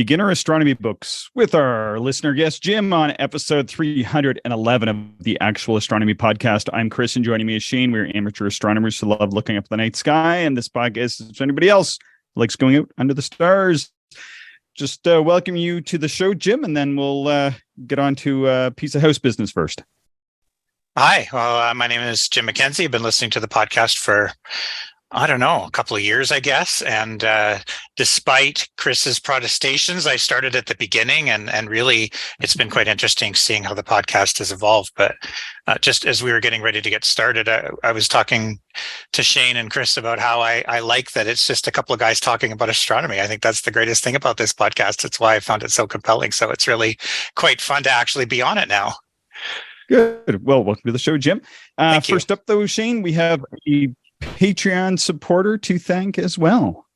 Beginner Astronomy Books with our listener guest, Jim, on episode 311 of the Actual Astronomy Podcast. I'm Chris, and joining me is Shane. We're amateur astronomers who love looking up at the night sky, and this podcast is for anybody else who likes going out under the stars. Just welcome you to the show, Jim, and then we'll get on to a piece of house business first. Hi, well, my name is Jim McKenzie. I've been listening to the podcast for, a couple of years, I guess. And despite Chris's protestations, I started at the beginning, and really it's been quite interesting seeing how the podcast has evolved. But just as we were getting ready to get started, I was talking to Shane and Chris about how I like that it's just a couple of guys talking about astronomy. I think that's the greatest thing about this podcast. It's why I found it so compelling. So it's really quite fun to actually be on it now. Good. Well, welcome to the show, Jim. Thank you. First up, though, Shane, we have a Patreon supporter to thank as well.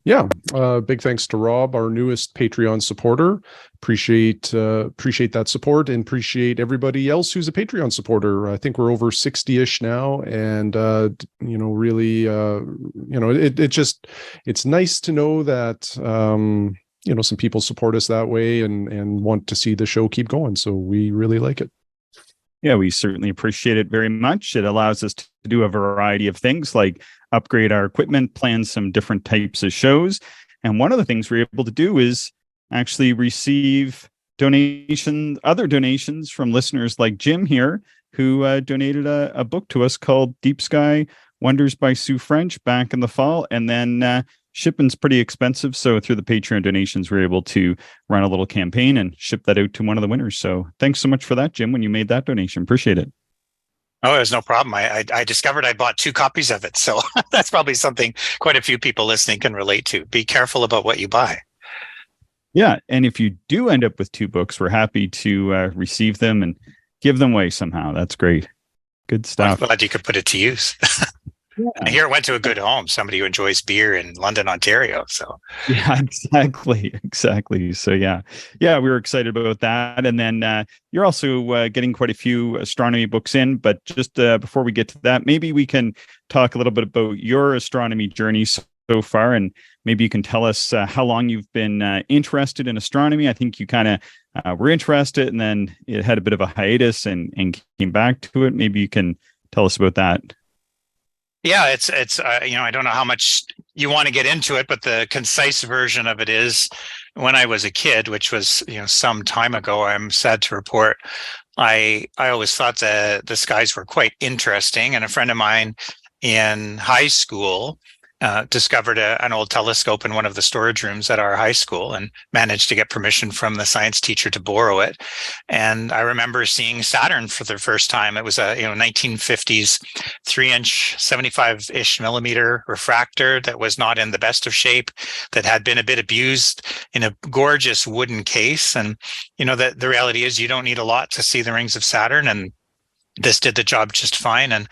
Yeah, big thanks to Rob, our newest Patreon supporter. Appreciate that support, and appreciate everybody else who's a Patreon supporter. I think we're over 60-ish now, and really, it's nice to know that some people support us that way and want to see the show keep going. So we really like it. Yeah, we certainly appreciate it very much. It allows us to do a variety of things like upgrade our equipment, plan some different types of shows. And one of the things we're able to do is actually receive other donations from listeners like Jim here, who donated a book to us called Deep Sky Wonders by Sue French back in the fall. And then shipping's pretty expensive. So through the Patreon donations, we're able to run a little campaign and ship that out to one of the winners. So thanks so much for that, Jim, when you made that donation. Appreciate it. Oh, there's no problem. I discovered I bought 2 copies of it. So that's probably something quite a few people listening can relate to. Be careful about what you buy. Yeah. And if you do end up with 2 books, we're happy to receive them and give them away somehow. That's great. Good stuff. I'm glad you could put it to use. Yeah. I hear it went to a good home, somebody who enjoys beer in London, Ontario. So yeah, exactly. So yeah, we were excited about that. And then you're also getting quite a few astronomy books in. But just before we get to that, maybe we can talk a little bit about your astronomy journey so far, and maybe you can tell us how long you've been interested in astronomy. I think you kind of were interested, and then it had a bit of a hiatus and came back to it. Maybe you can tell us about that. Yeah, it's I don't know how much you want to get into it, but the concise version of it is when I was a kid, which was, some time ago, I'm sad to report, I always thought the skies were quite interesting. And a friend of mine in high school discovered an old telescope in one of the storage rooms at our high school and managed to get permission from the science teacher to borrow it. And I remember seeing Saturn for the first time. It was a 1950s 3-inch 75-ish millimeter refractor that was not in the best of shape, that had been a bit abused, in a gorgeous wooden case. And the reality is you don't need a lot to see the rings of Saturn, and this did the job just fine. And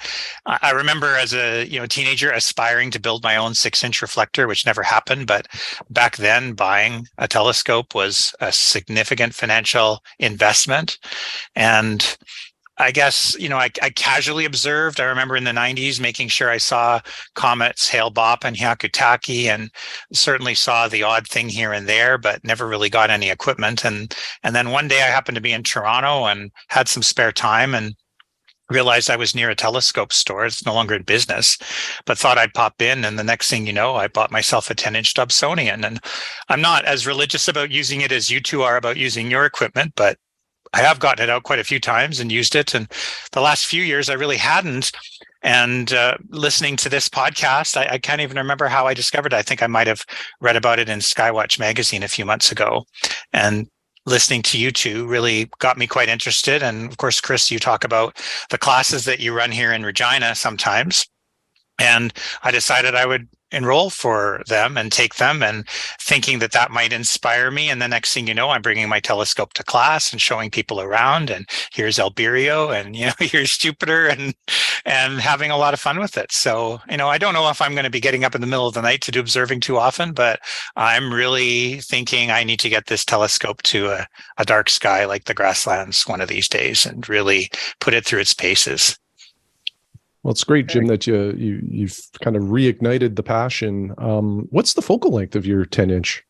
I remember as a teenager aspiring to build my own 6-inch reflector, which never happened. But back then, buying a telescope was a significant financial investment. And I guess, I casually observed. I remember in the 90s making sure I saw comets Hale-Bopp and Hyakutake, and certainly saw the odd thing here and there, but never really got any equipment. And then one day I happened to be in Toronto and had some spare time, and realized I was near a telescope store. It's no longer in business, but thought I'd pop in. And the next thing you know, I bought myself a 10-inch Dobsonian. And I'm not as religious about using it as you two are about using your equipment, but I have gotten it out quite a few times and used it. And the last few years, I really hadn't. And listening to this podcast, I can't even remember how I discovered it. I think I might have read about it in Skywatch magazine a few months ago. And listening to you two really got me quite interested. And of course, Chris, you talk about the classes that you run here in Regina sometimes. And I decided I would enroll for them and take them, and thinking that might inspire me. And the next thing you know, I'm bringing my telescope to class and showing people around, and here's Alberio, and here's Jupiter, and having a lot of fun with it. So I don't know if I'm going to be getting up in the middle of the night to do observing too often, but I'm really thinking I need to get this telescope to a dark sky like the grasslands one of these days and really put it through its paces. Well, it's great, Jim, that you've kind of reignited the passion. What's the focal length of your 10-inch?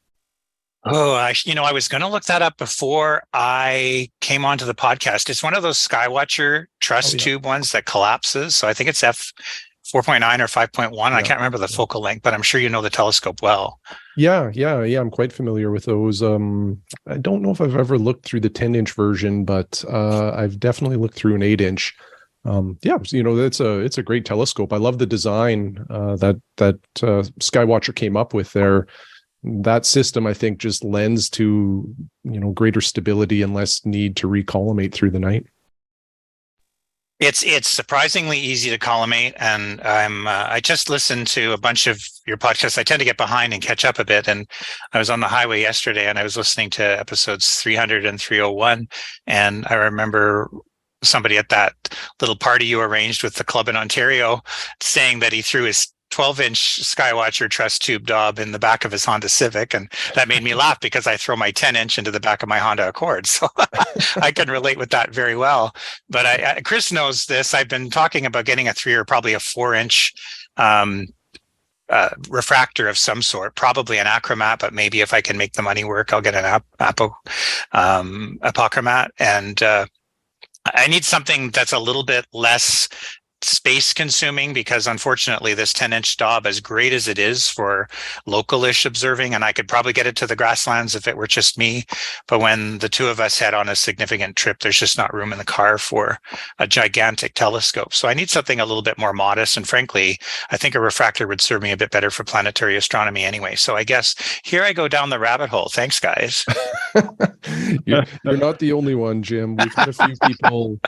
Oh, I was going to look that up before I came onto the podcast. It's one of those Skywatcher truss Oh, yeah. tube ones that collapses. So I think it's f 4.9 or 5.1. I Yeah. can't remember the focal length, but I'm sure you know the telescope well. Yeah. I'm quite familiar with those. I don't know if I've ever looked through the 10-inch version, but I've definitely looked through an 8-inch. It's a great telescope. I love the design that Skywatcher came up with there. That system, I think, just lends to, greater stability and less need to recollimate through the night. It's surprisingly easy to collimate, and I just listened to a bunch of your podcasts. I tend to get behind and catch up a bit, and I was on the highway yesterday, and I was listening to episodes 300 and 301, and I remember somebody at that little party you arranged with the club in Ontario saying that he threw his 12-inch Skywatcher truss tube Dob in the back of his Honda Civic, and that made me laugh because I throw my 10-inch into the back of my Honda Accord, so I can relate with that very well. But Chris knows this. I've been talking about getting a 3 or probably a 4-inch refractor of some sort, probably an achromat, but maybe if I can make the money work, I'll get an apochromat, and I need something that's a little bit less space consuming, because unfortunately this 10-inch Dob, as great as it is for localish observing, and I could probably get it to the grasslands if it were just me, but when the two of us head on a significant trip, there's just not room in the car for a gigantic telescope. So I need something a little bit more modest, and frankly, I think a refractor would serve me a bit better for planetary astronomy anyway. So I guess here I go down the rabbit hole. Thanks, guys. You're not the only one, Jim. We've had a few people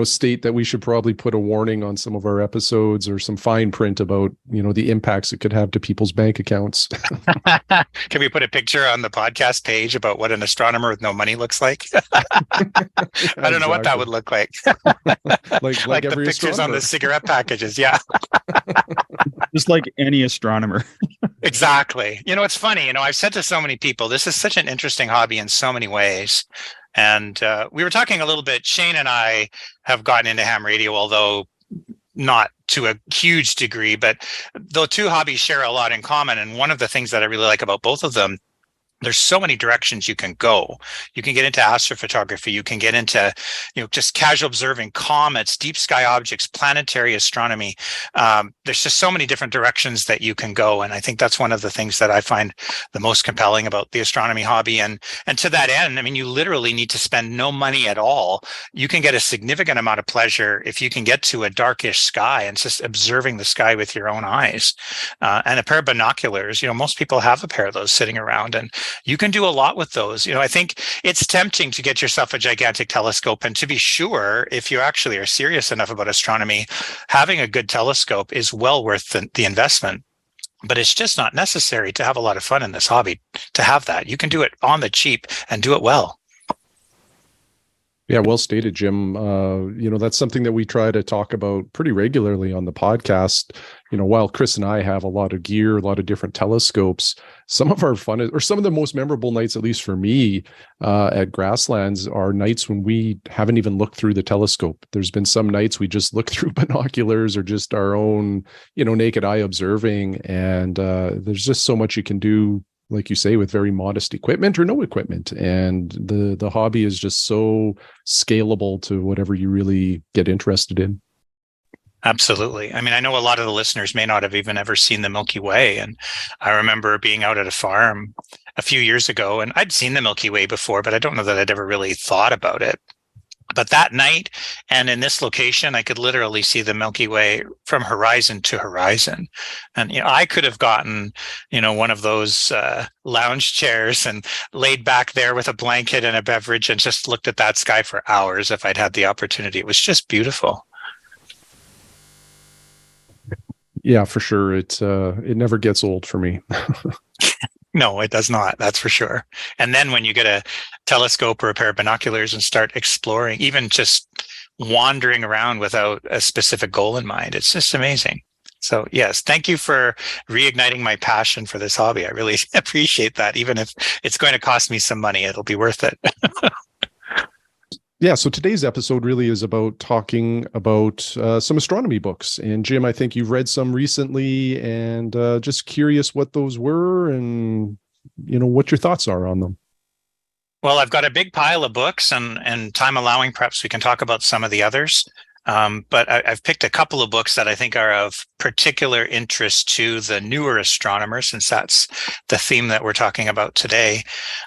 state that we should probably put a warning on some of our episodes or some fine print about the impacts it could have to people's bank accounts. Can we put a picture on the podcast page about what an astronomer with no money looks like? I don't know what that would look like. like the every pictures astronomer on the cigarette packages. Yeah. Just like any astronomer. Exactly. It's funny. I've said to so many people, this is such an interesting hobby in so many ways. And we were talking a little bit. Shane and I have gotten into ham radio, although not to a huge degree, but the two hobbies share a lot in common. And one of the things that I really like about both of them, there's so many directions you can go. You can get into astrophotography. You can get into, just casual observing comets, deep sky objects, planetary astronomy. There's just so many different directions that you can go. And I think that's one of the things that I find the most compelling about the astronomy hobby. And to that end, you literally need to spend no money at all. You can get a significant amount of pleasure if you can get to a darkish sky and just observing the sky with your own eyes. And a pair of binoculars, most people have a pair of those sitting around, and you can do a lot with those. I think it's tempting to get yourself a gigantic telescope. And to be sure, if you actually are serious enough about astronomy, having a good telescope is well worth the investment. But it's just not necessary to have a lot of fun in this hobby to have that. You can do it on the cheap and do it well. Yeah, well stated, Jim. That's something that we try to talk about pretty regularly on the podcast. While Chris and I have a lot of gear, a lot of different telescopes, some of our fun, or some of the most memorable nights, at least for me, at Grasslands, are nights when we haven't even looked through the telescope. There's been some nights we just look through binoculars or just our own, naked eye observing. And there's just so much you can do, like you say, with very modest equipment or no equipment. And the hobby is just so scalable to whatever you really get interested in. Absolutely. I know a lot of the listeners may not have even ever seen the Milky Way. And I remember being out at a farm a few years ago, and I'd seen the Milky Way before, but I don't know that I'd ever really thought about it. But that night and in this location, I could literally see the Milky Way from horizon to horizon. And, I could have gotten, one of those lounge chairs and laid back there with a blanket and a beverage and just looked at that sky for hours if I'd had the opportunity. It was just beautiful. Yeah, for sure. It never gets old for me. No, it does not. That's for sure. And then when you get a telescope or a pair of binoculars and start exploring, even just wandering around without a specific goal in mind, it's just amazing. So yes, thank you for reigniting my passion for this hobby. I really appreciate that. Even if it's going to cost me some money, it'll be worth it. Yeah, so today's episode really is about talking about some astronomy books. And Jim, I think you've read some recently, and just curious what those were and what your thoughts are on them. Well, I've got a big pile of books, and time allowing, perhaps we can talk about some of the others. But I've picked a couple of books that I think are of particular interest to the newer astronomers, since that's the theme that we're talking about today.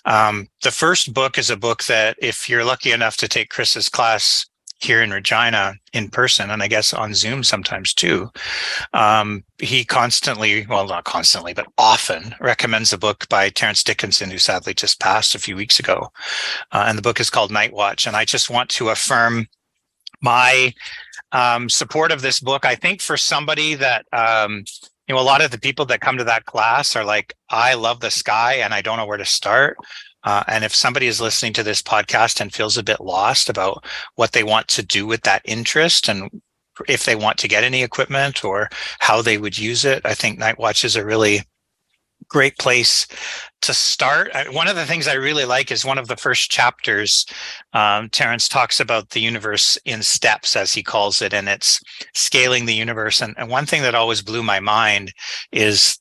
The first book is a book that, if you're lucky enough to take Chris's class here in Regina in person, and I guess on Zoom sometimes too, he constantly, well, not constantly, but often recommends a book by Terence Dickinson, who sadly just passed a few weeks ago. And the book is called Night Watch. And I just want to affirm my support of this book. I think for somebody that, a lot of the people that come to that class are like, I love the sky and I don't know where to start. And if somebody is listening to this podcast and feels a bit lost about what they want to do with that interest, and if they want to get any equipment or how they would use it, I think Night Watch is a really great place to start. One of the things I really like is one of the first chapters. Terence talks about the universe in steps, as he calls it, and it's scaling the universe. And one thing that always blew my mind is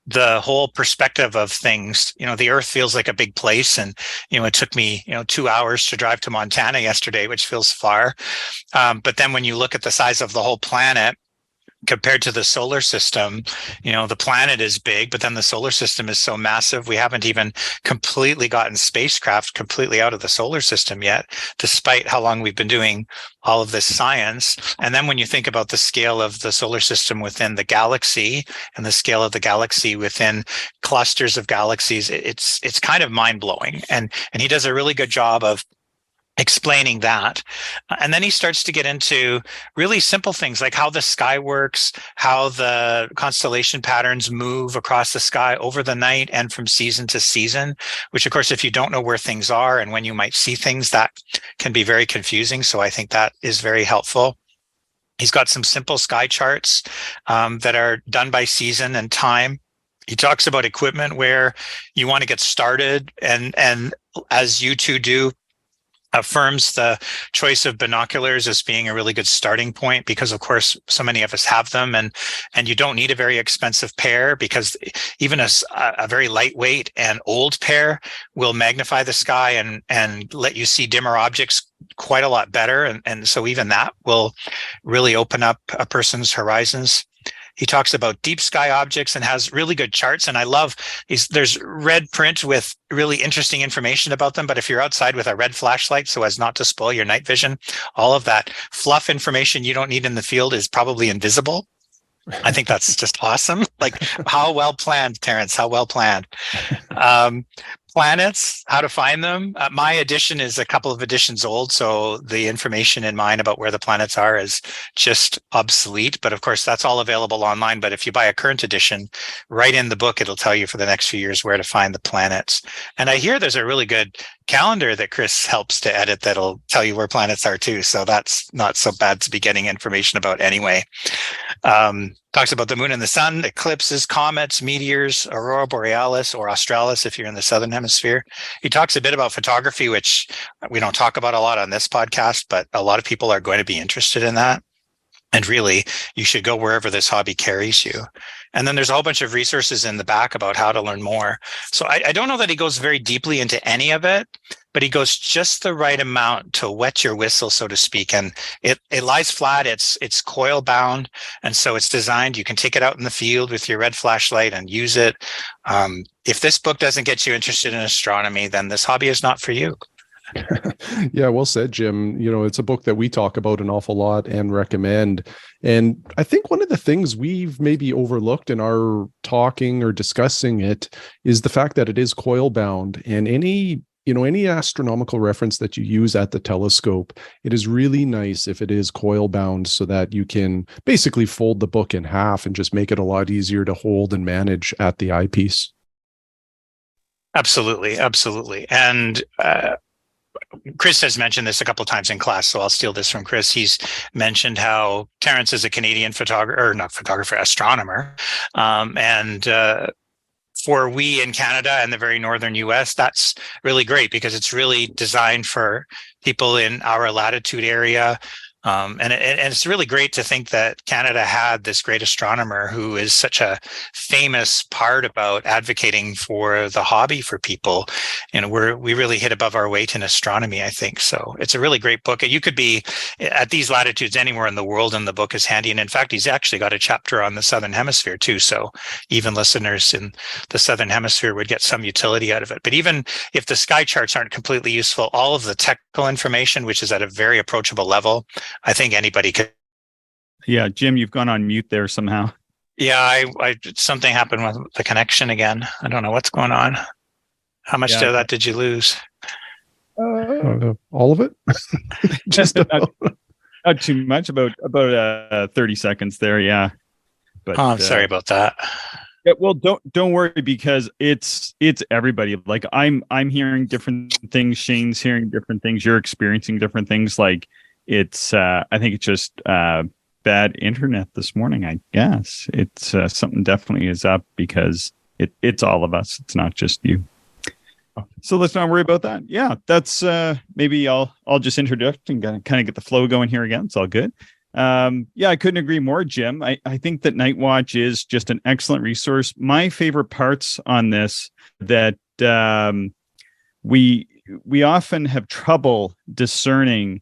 the whole perspective of things. The Earth feels like a big place, and it took me 2 hours to drive to Montana yesterday, which feels far. But then when you look at the size of the whole planet compared to the solar system, the planet is big, but then the solar system is so massive. We haven't even completely gotten spacecraft completely out of the solar system yet, despite how long we've been doing all of this science. And then when you think about the scale of the solar system within the galaxy and the scale of the galaxy within clusters of galaxies, it's kind of mind-blowing. And he does a really good job of explaining that. And then he starts to get into really simple things like how the sky works, how the constellation patterns move across the sky over the night and from season to season, which of course, if you don't know where things are and when you might see things, that can be very confusing. So I think that is very helpful. He's got some simple sky charts that are done by season and time. He talks about equipment where you want to get started, and as you two do, affirms the choice of binoculars as being a really good starting point, because of course so many of us have them, and you don't need a very expensive pair, because even a very lightweight and old pair will magnify the sky and let you see dimmer objects quite a lot better, and so even that will really open up a person's horizons. He talks about deep sky objects and has really good charts. And I love there's red print with really interesting information about them. But if you're outside with a red flashlight, so as not to spoil your night vision, all of that fluff information you don't need in the field is probably invisible. I think that's just awesome. Like, how well planned, Terence, how well planned. Planets, how to find them. My edition is a couple of editions old, so the information in mine about where the planets are is just obsolete. But of course, that's all available online. But if you buy a current edition, right in the book, it'll tell you for the next few years where to find the planets. And I hear there's a really good calendar that Chris helps to edit that'll tell you where planets are too. So that's not so bad to be getting information about anyway. Talks about the moon and the sun, eclipses, comets, meteors, aurora borealis or australis if you're in the southern hemisphere. He talks a bit about photography, which we don't talk about a lot on this podcast, but a lot of people are going to be interested in that. And really, you should go wherever this hobby carries you. And then there's a whole bunch of resources in the back about how to learn more. So I don't know that he goes very deeply into any of it, but he goes just the right amount to wet your whistle, so to speak. And it lies flat. It's coil bound. And so it's designed, you can take it out in the field with your red flashlight and use it. If this book doesn't get you interested in astronomy, then this hobby is not for you. Yeah, well said, Jim. It's a book that we talk about an awful lot and recommend. And I think one of the things we've maybe overlooked in our talking or discussing it is the fact that it is coil bound, and any astronomical reference that you use at the telescope, it is really nice if it is coil bound, so that you can basically fold the book in half and just make it a lot easier to hold and manage at the eyepiece. Absolutely. And Chris has mentioned this a couple of times in class, so I'll steal this from Chris. He's mentioned how Terence is a Canadian astronomer. For we in Canada and the very northern US, that's really great because it's really designed for people in our latitude area. And it's really great to think that Canada had this great astronomer who is such a famous part about advocating for the hobby for people. We really hit above our weight in astronomy, I think. So it's a really great book. You could be at these latitudes anywhere in the world, and the book is handy. And in fact, he's actually got a chapter on the Southern Hemisphere too. So even listeners in the Southern Hemisphere would get some utility out of it. But even if the sky charts aren't completely useful, all of the technical information, which is at a very approachable level, I think anybody could. Yeah, Jim, you've gone on mute there somehow. Yeah, I something happened with the connection again. I don't know what's going on. How much of that did you lose? All of it? Just not too much. About 30 seconds there. Yeah. But I'm sorry about that. Yeah, well, don't worry, because it's everybody. Like I'm hearing different things. Shane's hearing different things. You're experiencing different things. Like it's I think it's just bad internet this morning. I guess it's something definitely is up, because it's all of us. It's not just you. So let's not worry about that. Yeah, that's maybe I'll just introduce and kind of get the flow going here again. It's all good. Yeah, I couldn't agree more, Jim. I think that Night Watch is just an excellent resource. My favorite parts on this that we often have trouble discerning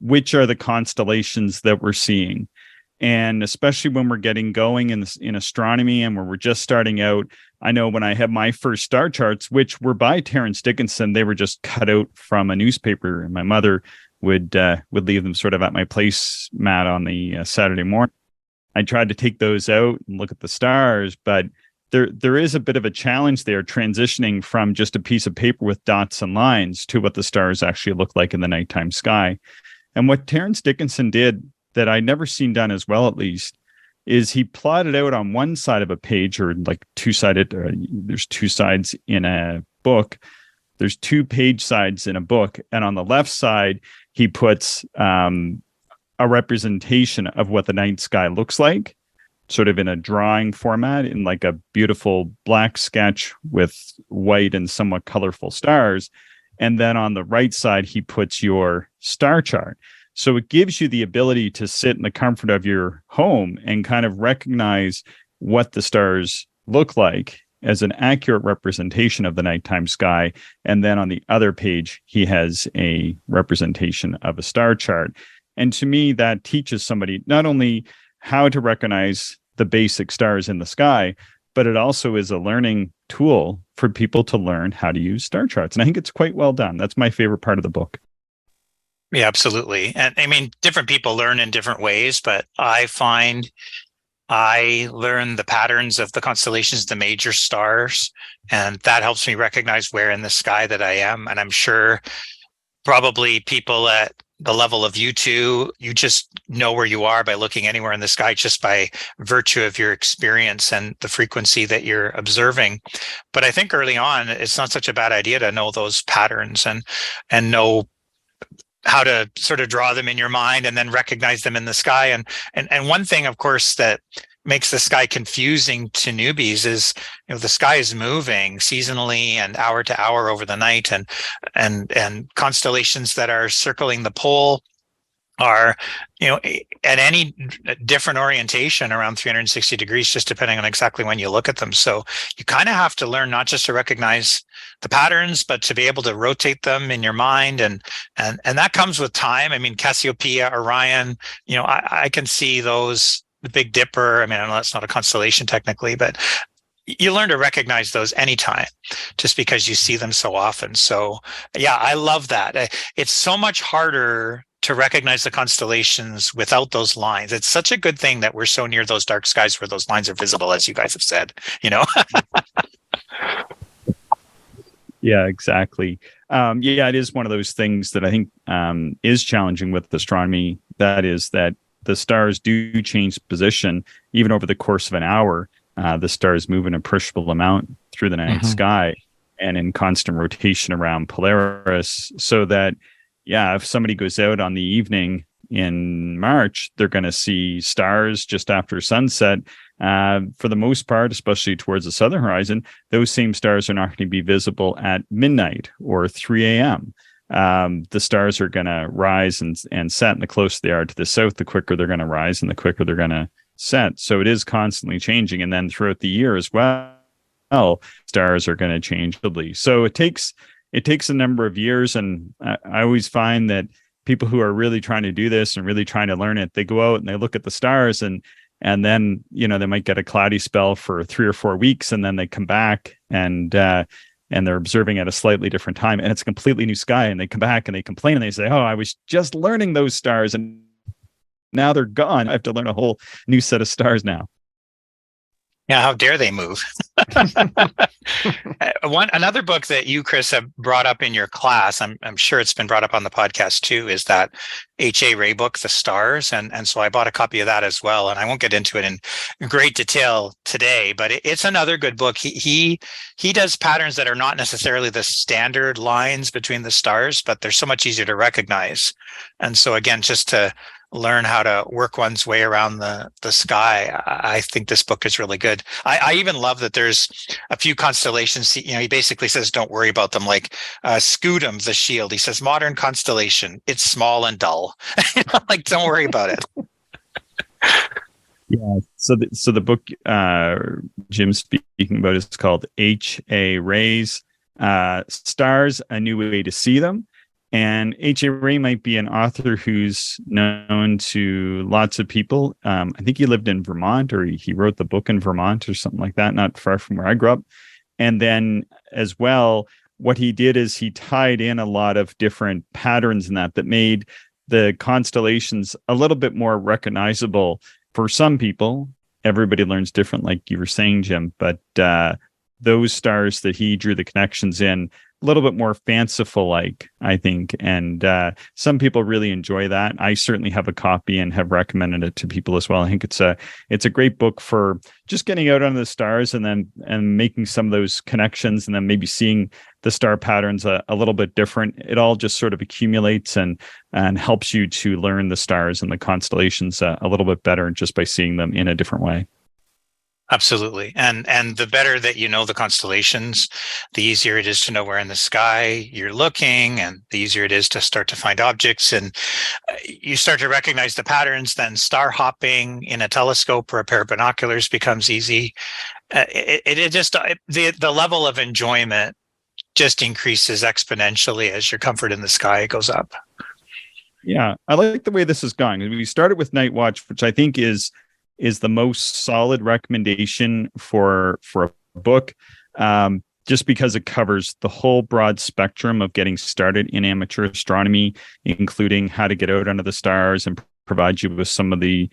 which are the constellations that we're seeing. And especially when we're getting going in astronomy and when we're just starting out. I know when I had my first star charts, which were by Terence Dickinson, they were just cut out from a newspaper, and my mother would leave them sort of at my placemat on the Saturday morning. I tried to take those out and look at the stars, but there is a bit of a challenge there, transitioning from just a piece of paper with dots and lines to what the stars actually look like in the nighttime sky. And what Terence Dickinson did that I'd never seen done as well, at least, is he plotted out on one side of a page, or like two-sided, there's two sides in a book. There's two page sides in a book. And on the left side, he puts a representation of what the night sky looks like, sort of in a drawing format, in like a beautiful black sketch with white and somewhat colorful stars. And then on the right side, he puts your star chart. So it gives you the ability to sit in the comfort of your home and kind of recognize what the stars look like as an accurate representation of the nighttime sky. And then on the other page, he has a representation of a star chart. And to me, that teaches somebody not only how to recognize the basic stars in the sky, but it also is a learning tool for people to learn how to use star charts. And I think it's quite well done. That's my favorite part of the book. Yeah, absolutely. And I mean, different people learn in different ways, but I find I learn the patterns of the constellations, the major stars, and that helps me recognize where in the sky that I am. And I'm sure probably people at the level of you two, you just know where you are by looking anywhere in the sky, just by virtue of your experience and the frequency that you're observing. But I think early on, it's not such a bad idea to know those patterns and know how to sort of draw them in your mind and then recognize them in the sky. And one thing, of course, that makes the sky confusing to newbies is, the sky is moving seasonally and hour to hour over the night, and constellations that are circling the pole are, at any different orientation around 360 degrees, just depending on exactly when you look at them. So you kind of have to learn not just to recognize the patterns, but to be able to rotate them in your mind. And that comes with time. I mean, Cassiopeia, Orion, I can see those, the Big Dipper. I mean, I know that's not a constellation technically, but you learn to recognize those anytime just because you see them so often. So yeah, I love that. It's so much harder to recognize the constellations without those lines. It's such a good thing that we're so near those dark skies where those lines are visible, as you guys have said, Yeah, exactly. Yeah, it is one of those things that I think is challenging with astronomy. That is that the stars do change position even over the course of an hour. The stars move an appreciable amount through the night sky and in constant rotation around Polaris, so that, yeah, if somebody goes out on the evening in March, they're going to see stars just after sunset. For the most part, especially towards the southern horizon, those same stars are not going to be visible at midnight or 3 a.m. the stars are going to rise and set, and the closer they are to the south, the quicker they're going to rise and the quicker they're going to set. So it is constantly changing. And then throughout the year as well, stars are going to change. So it takes a number of years. And I always find that people who are really trying to do this and really trying to learn it, they go out and they look at the stars, and then, they might get a cloudy spell for 3 or 4 weeks, and then they come back and they're observing at a slightly different time, and it's a completely new sky, and they come back and they complain and they say, oh, I was just learning those stars and now they're gone. I have to learn a whole new set of stars now. Yeah, how dare they move? Another book that you, Chris, have brought up in your class, I'm sure it's been brought up on the podcast too, is that H.A. Rey book, The Stars. And so I bought a copy of that as well. And I won't get into it in great detail today, but it's another good book. He does patterns that are not necessarily the standard lines between the stars, but they're so much easier to recognize. And so again, just to learn how to work one's way around the sky, I think this book is really good. I even love that there's a few constellations. He basically says, don't worry about them. Like Scutum, the shield. He says, modern constellation, it's small and dull. Like, don't worry about it. Yeah. So the book Jim's speaking about is called H.A. Rey's Stars, A New Way to See Them. And H.A. Rey might be an author who's known to lots of people. I think he lived in Vermont, or he wrote the book in Vermont or something like that, not far from where I grew up. And then as well, what he did is he tied in a lot of different patterns in that made the constellations a little bit more recognizable for some people. Everybody learns different, like you were saying, Jim, but those stars that he drew the connections in, a little bit more fanciful, like, I think. And some people really enjoy that. I certainly have a copy and have recommended it to people as well. I think it's a great book for just getting out under the stars and making some of those connections, and then maybe seeing the star patterns a little bit different. It all just sort of accumulates and helps you to learn the stars and the constellations a little bit better just by seeing them in a different way. Absolutely. And the better that you know the constellations, the easier it is to know where in the sky you're looking, and the easier it is to start to find objects. And you start to recognize the patterns, then star hopping in a telescope or a pair of binoculars becomes easy. The level of enjoyment just increases exponentially as your comfort in the sky goes up. Yeah, I like the way this is going. We started with Night Watch, which I think is the most solid recommendation for a book, just because it covers the whole broad spectrum of getting started in amateur astronomy, including how to get out under the stars, and provide you with some of the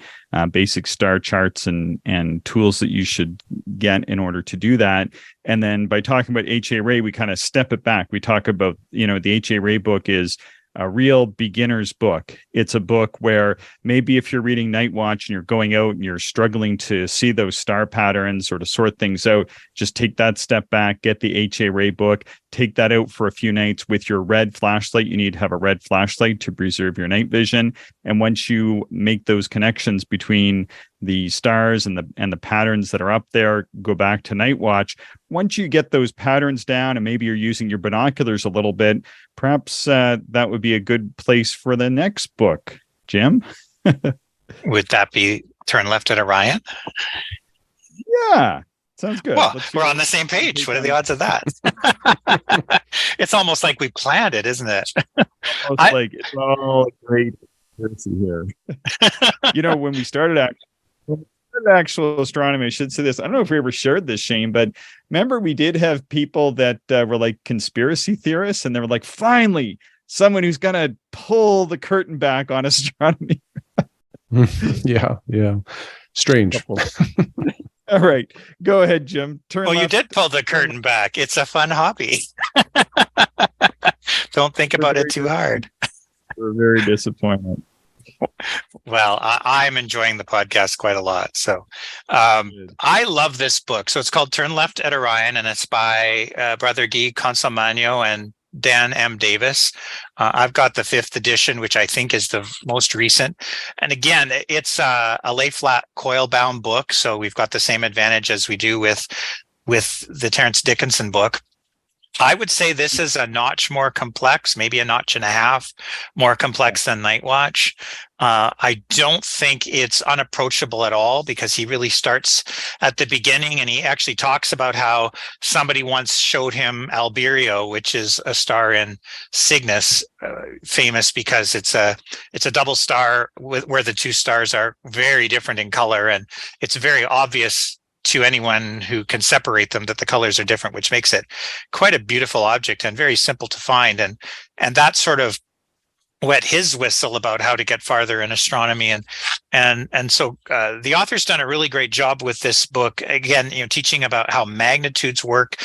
basic star charts and tools that you should get in order to do that. And then by talking about H.A. Rey, we kind of step it back. We talk about, the H.A. Rey book is a real beginner's book. It's a book where maybe if you're reading Night Watch and you're going out and you're struggling to see those star patterns or to sort things out, just take that step back, get the H.A. Rey book, take that out for a few nights with your red flashlight. You need to have a red flashlight to preserve your night vision. And once you make those connections between the stars and the patterns that are up there, go back to Night Watch. Once you get those patterns down and maybe you're using your binoculars a little bit, perhaps that would be a good place for the next book. Jim? Would that be Turn Left at Orion? Yeah, sounds good. Well, we're on the same page. What are the odds of that? It's almost like we planned it, isn't it? It's all great conspiracy here. When we started actual astronomy, I should say this. I don't know if we ever shared this, Shane, but remember we did have people that were like conspiracy theorists, and they were like, finally, someone who's going to pull the curtain back on astronomy. Yeah. Strange. All right. Go ahead, Jim. You did pull the curtain back. It's a fun hobby. Don't think about it too hard. We're very disappointed. Well, I'm enjoying the podcast quite a lot. So I love this book. So it's called Turn Left at Orion, and it's by Brother Guy Consolmagno and Dan M. Davis. I've got the 5th edition, which I think is the most recent. And again, it's a lay flat coil bound book. So we've got the same advantage as we do with the Terence Dickinson book. I would say this is a notch more complex, maybe a notch and a half more complex than Night Watch. I don't think it's unapproachable at all, because he really starts at the beginning, and he actually talks about how somebody once showed him Alberio, which is a star in Cygnus, famous because it's a double star where the two stars are very different in color, and it's very obvious to anyone who can separate them that the colors are different, which makes it quite a beautiful object and very simple to find. And that sort of wet his whistle about how to get farther in astronomy, and so the author's done a really great job with this book, again, teaching about how magnitudes work.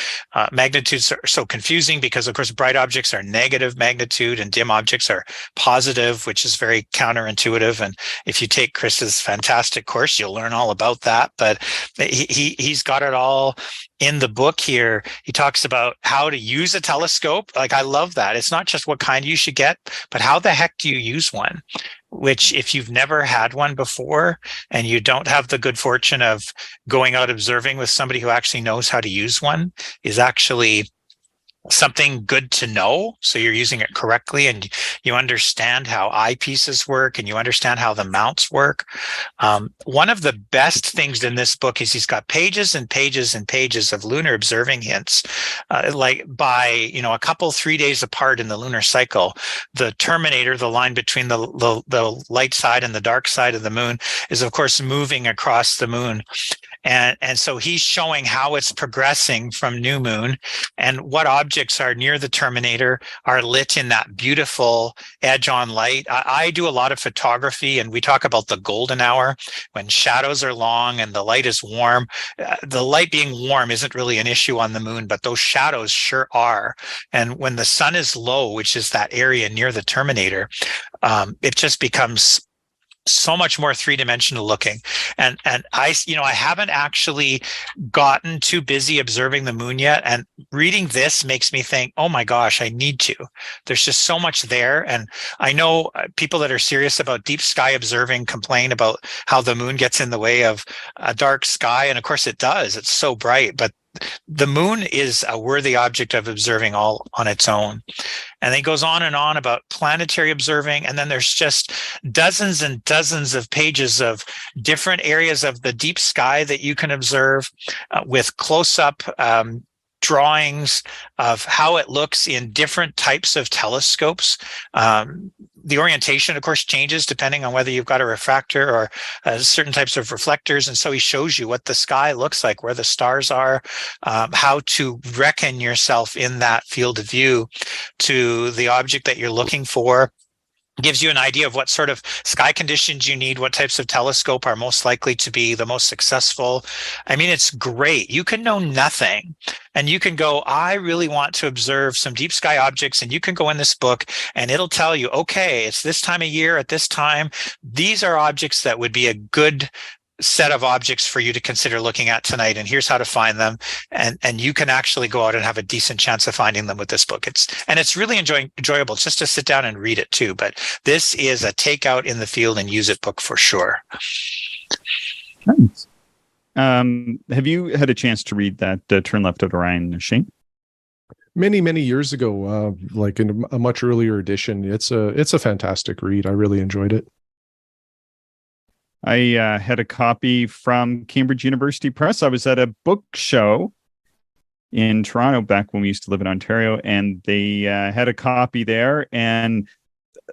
Magnitudes are so confusing because, of course, bright objects are negative magnitude and dim objects are positive, which is very counterintuitive. And if you take Chris's fantastic course, you'll learn all about that. But he's got it all in the book here. He talks about how to use a telescope. Like, I love that. It's not just what kind you should get, but how the heck do you use one? Which, if you've never had one before and you don't have the good fortune of going out observing with somebody who actually knows how to use one, is actually something good to know, so you're using it correctly and you understand how eyepieces work and you understand how the mounts work. One of the best things in this book is he's got pages and pages and pages of lunar observing hints, like by a couple 3 days apart in the lunar cycle. The terminator, the line between the light side and the dark side of the moon, is of course moving across the moon. And so he's showing how it's progressing from new moon, and what objects are near the terminator are lit in that beautiful edge-on light. I do a lot of photography, and we talk about the golden hour, when shadows are long and the light is warm. The light being warm isn't really an issue on the moon, but those shadows sure are. And when the sun is low, which is that area near the terminator, it just becomes so much more three-dimensional looking. And I haven't actually gotten too busy observing the moon yet, and reading this makes me think, oh my gosh, I need to. There's just so much there. And I know people that are serious about deep sky observing complain about how the moon gets in the way of a dark sky, and of course it does. It's so bright, but the moon is a worthy object of observing all on its own. And he goes on and on about planetary observing. And then there's just dozens and dozens of pages of different areas of the deep sky that you can observe, with close-up drawings of how it looks in different types of telescopes. The orientation, of course, changes depending on whether you've got a refractor or certain types of reflectors. And so he shows you what the sky looks like, where the stars are, how to reckon yourself in that field of view to the object that you're looking for. Gives you an idea of what sort of sky conditions you need, what types of telescope are most likely to be the most successful. I mean, it's great. You can know nothing and you can go, I really want to observe some deep sky objects, and you can go in this book and it'll tell you, okay, it's this time of year at this time. These are objects that would be a good set of objects for you to consider looking at tonight, and here's how to find them. And you can actually go out and have a decent chance of finding them with this book. It's really enjoyable just to sit down and read it too. But this is a take out in the field and use it book for sure. Nice. Have you had a chance to read that Turn Left at Orion, Shane? Many years ago, like in a much earlier edition. It's a fantastic read. I really enjoyed it. I had a copy from Cambridge University Press. I was at a book show in Toronto back when we used to live in Ontario, and they had a copy there. And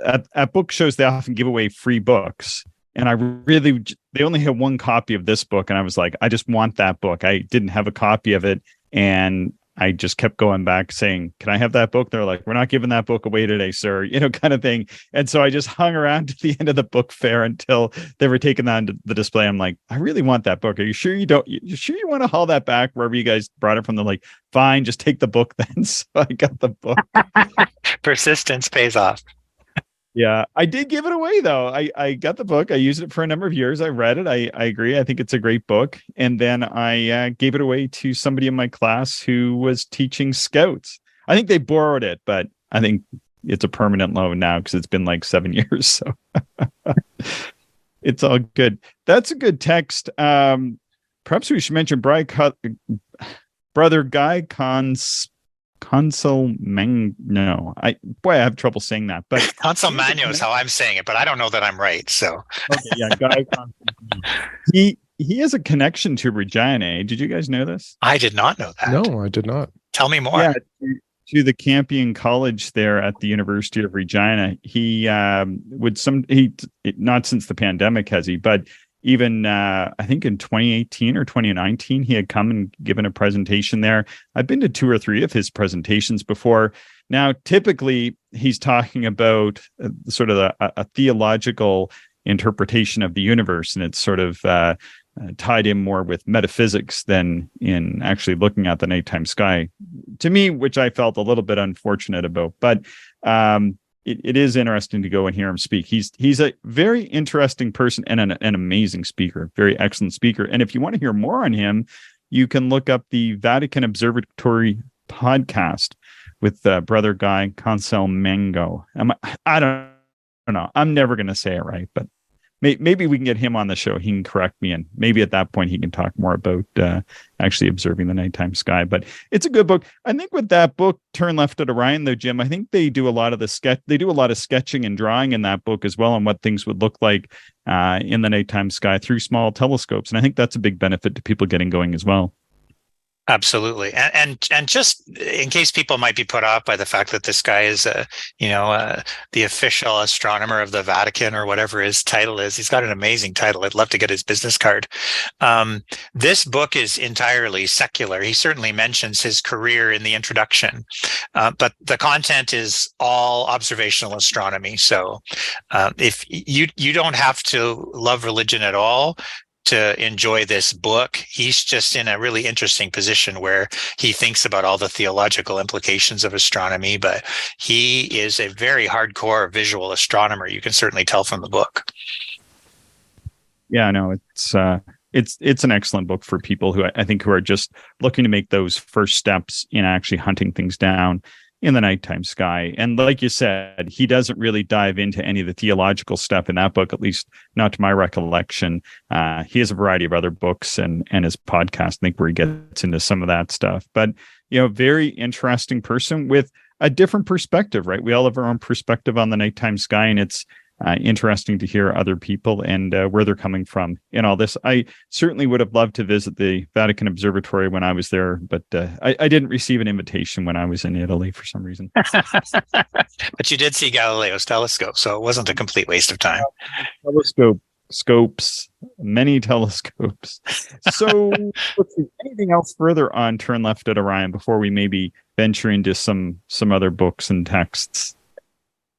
at book shows, they often give away free books. And they only had one copy of this book. And I was like, I just want that book. I didn't have a copy of it. And I just kept going back saying, can I have that book? They're like, we're not giving that book away today, sir, kind of thing. And so I just hung around to the end of the book fair until they were taking that onto the display. I'm like, I really want that book. Are you sure you sure you want to haul that back wherever you guys brought it from? They're like, fine, just take the book then. So I got the book. Persistence pays off. Yeah, I did give it away though. I got the book. I used it for a number of years. I read it. I agree. I think it's a great book. And then I gave it away to somebody in my class who was teaching Scouts. I think they borrowed it, but I think it's a permanent loan now because it's been like 7 years. So it's all good. That's a good text. Perhaps we should mention Brother Guy No, I have trouble saying that, but Consolmagno is how I'm saying it, but I don't know that I'm right. So okay, yeah, Guy Consolmagno. He has a connection to Regina. Did you guys know this? I did not know that. No, I did not. Tell me more. Yeah, to the Campion College there at the University of Regina. He not since the pandemic has he, but even I think in 2018 or 2019 he had come and given a presentation there. I've been to 2 or 3 of his presentations before. Now, typically he's talking about sort of a theological interpretation of the universe, and it's sort of tied in more with metaphysics than in actually looking at the nighttime sky, to me, which I felt a little bit unfortunate about. But it is interesting to go and hear him speak. He's a very interesting person and an amazing speaker, very excellent speaker. And if you want to hear more on him, you can look up the Vatican Observatory podcast with Brother Guy Consolmagno. I don't know. I'm never going to say it right, but maybe we can get him on the show. He can correct me, and maybe at that point he can talk more about actually observing the nighttime sky. But it's a good book. I think with that book, Turn Left at Orion, though, Jim, I think they do a lot of sketching and drawing in that book as well, on what things would look like in the nighttime sky through small telescopes. And I think that's a big benefit to people getting going as well. Absolutely. And just in case people might be put off by the fact that this guy is the official astronomer of the Vatican or whatever his title is, he's got an amazing title. I'd love to get his business card. This book is entirely secular. He certainly mentions his career in the introduction, but the content is all observational astronomy. So if you don't have to love religion at all to enjoy this book. He's just in a really interesting position where he thinks about all the theological implications of astronomy, but he is a very hardcore visual astronomer. You can certainly tell from the book. Yeah, no, it's an excellent book for people who I think who are just looking to make those first steps in actually hunting things down in the nighttime sky. And like you said, he doesn't really dive into any of the theological stuff in that book, at least not to my recollection. He has a variety of other books and his podcast, I think, where he gets into some of that stuff. But, very interesting person with a different perspective, right? We all have our own perspective on the nighttime sky, and it's interesting to hear other people and where they're coming from in all this. I certainly would have loved to visit the Vatican Observatory when I was there, but I didn't receive an invitation when I was in Italy for some reason. But you did see Galileo's telescope, so it wasn't a complete waste of time. Many telescopes. So let's see, anything else further on Turn Left at Orion before we maybe venture into some other books and texts?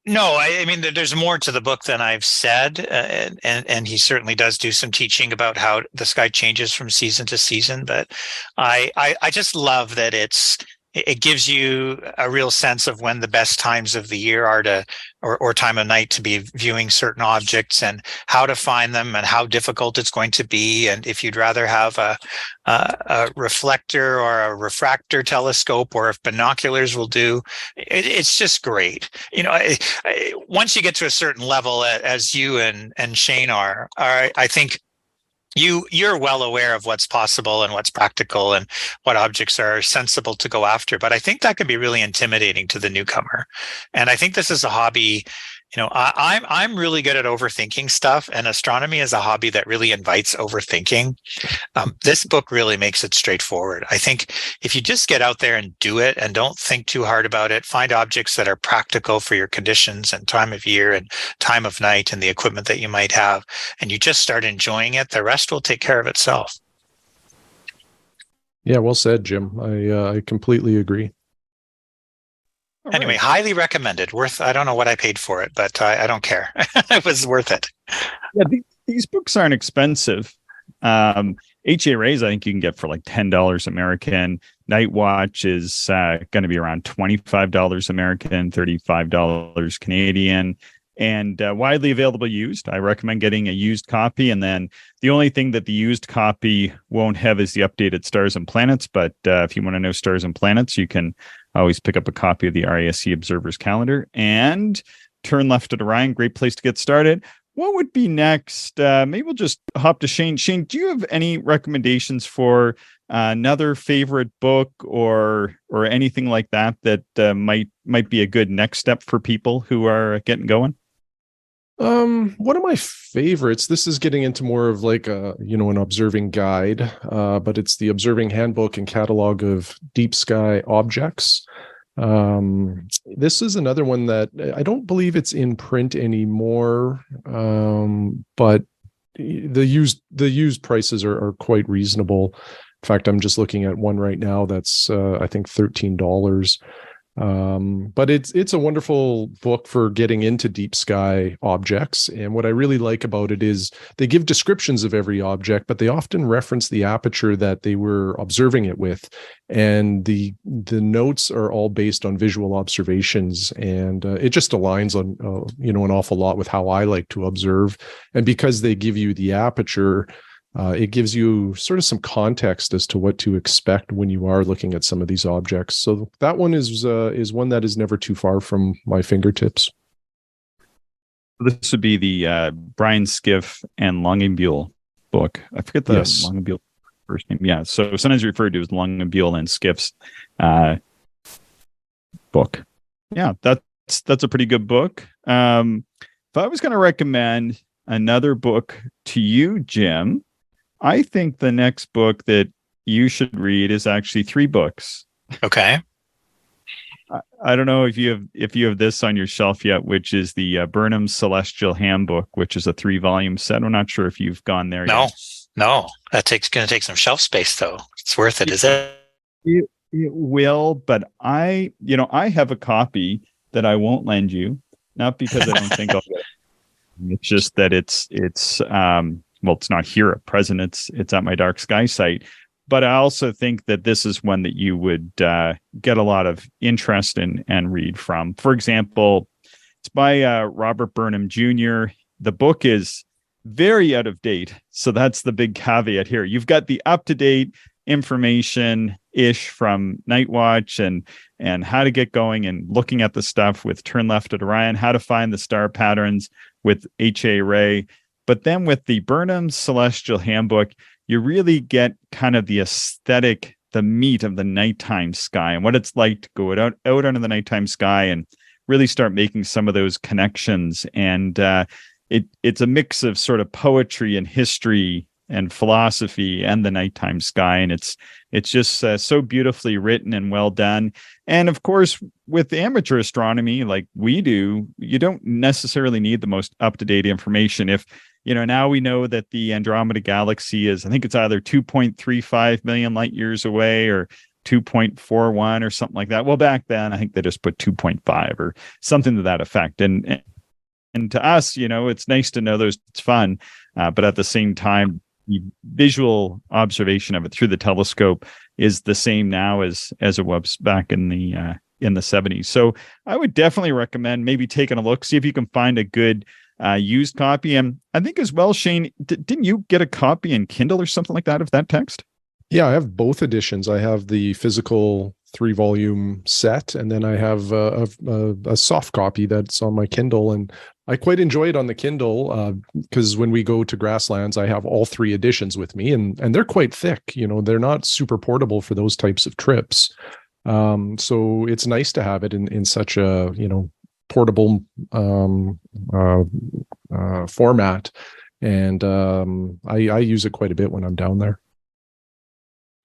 No, I mean, there's more to the book than I've said, and he certainly does do some teaching about how the sky changes from season to season. But I just love that it gives you a real sense of when the best times of the year are or time of night to be viewing certain objects, and how to find them, and how difficult it's going to be. And if you'd rather have a reflector or a refractor telescope, or if binoculars will do, it's just great. Once you get to a certain level, as you and Shane are, I think you're well aware of what's possible and what's practical and what objects are sensible to go after. But I think that can be really intimidating to the newcomer. And I think this is a hobby. I'm really good at overthinking stuff, and astronomy is a hobby that really invites overthinking. This book really makes it straightforward. I think if you just get out there and do it and don't think too hard about it, find objects that are practical for your conditions and time of year and time of night and the equipment that you might have, and you just start enjoying it, the rest will take care of itself. Yeah, well said, Jim. I completely agree. Anyway, highly recommended. I don't know what I paid for it, but I don't care. It was worth it. Yeah, these books aren't expensive. HA Rays, I think you can get for like $10 American. Night Watch is going to be around $25 American, $35 Canadian, and widely available used. I recommend getting a used copy. And then the only thing that the used copy won't have is the updated stars and planets. But if you want to know stars and planets, you can always pick up a copy of the RASC Observer's Calendar. And Turn Left at Orion, great place to get started. What would be next? Maybe we'll just hop to Shane. Shane, do you have any recommendations for another favorite book or anything like that might be a good next step for people who are getting going? One of my favorites, this is getting into more of like an observing guide, but it's the Observing Handbook and Catalog of Deep Sky Objects. This is another one that I don't believe it's in print anymore, but the used prices are quite reasonable. In fact, I'm just looking at one right now that's I think $13. But it's a wonderful book for getting into deep sky objects. And what I really like about it is they give descriptions of every object, but they often reference the aperture that they were observing it with. And the notes are all based on visual observations. And it just aligns on, an awful lot with how I like to observe. And because they give you the aperture, it gives you sort of some context as to what to expect when you are looking at some of these objects. So that one is one that is never too far from my fingertips. This would be the Brian Skiff and Longenbuehl book. I forget the Longenbuehl first name. Yeah, so sometimes referred to as Longenbuehl and Skiff's book. Yeah, that's a pretty good book. If I was going to recommend another book to you, Jim, I think the next book that you should read is actually 3 books. Okay. I don't know if you have this on your shelf yet, which is the Burnham's Celestial Handbook, which is a 3-volume set. I'm not sure if you've gone there yet. No, that's going to take some shelf space, though. It's worth it, is it? It will, but I have a copy that I won't lend you, not because I don't think I'll get it. It's just that it's it's not here at present. It's at my Dark Sky site. But I also think that this is one that you would get a lot of interest in and read from. For example, it's by Robert Burnham Jr. The book is very out of date. So that's the big caveat here. You've got the up-to-date information-ish from Night Watch and how to get going and looking at the stuff with Turn Left at Orion, how to find the star patterns with H.A. Ray. But then with the Burnham Celestial Handbook, you really get kind of the aesthetic, the meat of the nighttime sky and what it's like to go out under the nighttime sky and really start making some of those connections. And it's a mix of sort of poetry and history and philosophy and the nighttime sky. And it's just so beautifully written and well done. And of course, with amateur astronomy like we do, you don't necessarily need the most up-to-date information. If now we know that the Andromeda Galaxy is, I think it's either 2.35 million light years away or 2.41 or something like that. Well, back then, I think they just put 2.5 or something to that effect. And to us, it's nice to know those. It's fun. But at the same time, the visual observation of it through the telescope is the same now as it was back in the 70s. So I would definitely recommend maybe taking a look, see if you can find a good used copy. And I think as well, Shane, didn't you get a copy in Kindle or something like that of that text? Yeah, I have both editions. I have the physical 3-volume set, and then I have a soft copy that's on my Kindle. And I quite enjoy it on the Kindle because when we go to grasslands, I have all 3 editions with me, and they're quite thick. They're not super portable for those types of trips. So it's nice to have it in such a portable format, and I use it quite a bit when I'm down there.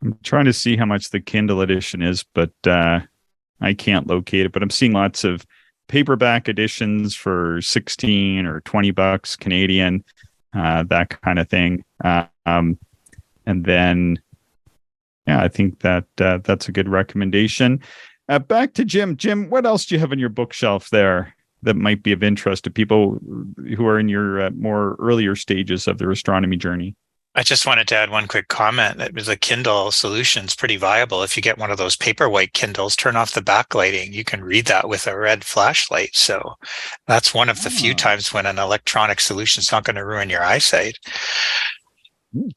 I'm trying to see how much the Kindle edition is, but I can't locate it. But I'm seeing lots of paperback editions for $16 or $20 Canadian, that kind of thing. And then, I think that that's a good recommendation. Back to Jim. Jim, what else do you have on your bookshelf there that might be of interest to people who are in your more earlier stages of their astronomy journey? I just wanted to add one quick comment. That was a Kindle solution is pretty viable. If you get one of those Paperwhite Kindles, turn off the backlighting. You can read that with a red flashlight. So that's one of the few times when an electronic solution is not going to ruin your eyesight.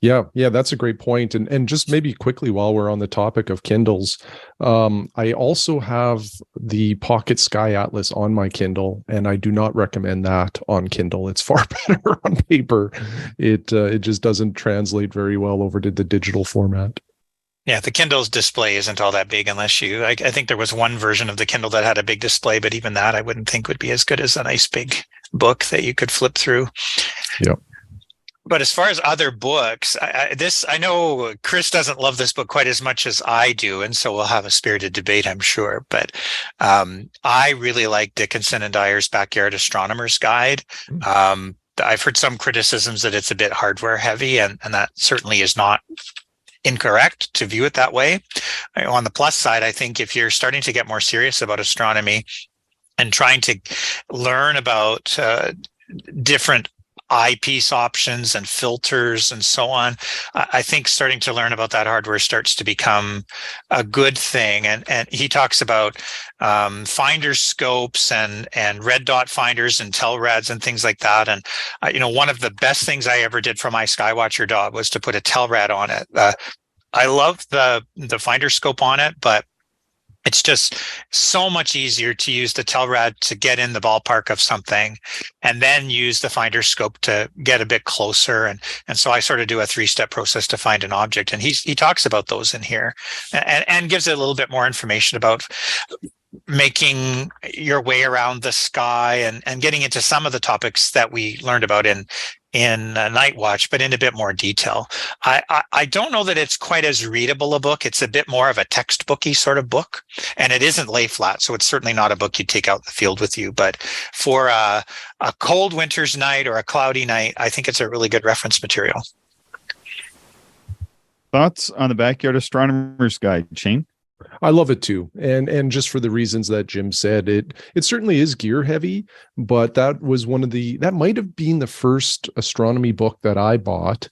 Yeah, that's a great point. And just maybe quickly while we're on the topic of Kindles, I also have the Pocket Sky Atlas on my Kindle, and I do not recommend that on Kindle. It's far better on paper. It just doesn't translate very well over to the digital format. Yeah, the Kindle's display isn't all that big unless I think there was one version of the Kindle that had a big display, but even that I wouldn't think would be as good as a nice big book that you could flip through. Yeah. But as far as other books, I know Chris doesn't love this book quite as much as I do, and so we'll have a spirited debate, I'm sure. But I really like Dickinson and Dyer's Backyard Astronomer's Guide. I've heard some criticisms that it's a bit hardware heavy, and that certainly is not incorrect to view it that way. On the plus side, I think if you're starting to get more serious about astronomy and trying to learn about different eyepiece options and filters and so on, I think starting to learn about that hardware starts to become a good thing. And he talks about finder scopes and red dot finders and telrads and things like that. And one of the best things I ever did for my Skywatcher dot was to put a telrad on it. I love the finder scope on it, but it's just so much easier to use the telrad to get in the ballpark of something and then use the finder scope to get a bit closer. And so I sort of do a 3-step process to find an object. And he talks about those in here and gives it a little bit more information about making your way around the sky and getting into some of the topics that we learned about in Night Watch, but in a bit more detail. I don't know that it's quite as readable a book. It's a bit more of a textbooky sort of book, and it isn't lay flat, so it's certainly not a book you'd take out in the field with you. But for a cold winter's night or a cloudy night, I think it's a really good reference material. Thoughts on the Backyard Astronomer's Guide, Shane? I love it too. And just for the reasons that Jim said, it certainly is gear heavy, but that might have been the first astronomy book that I bought.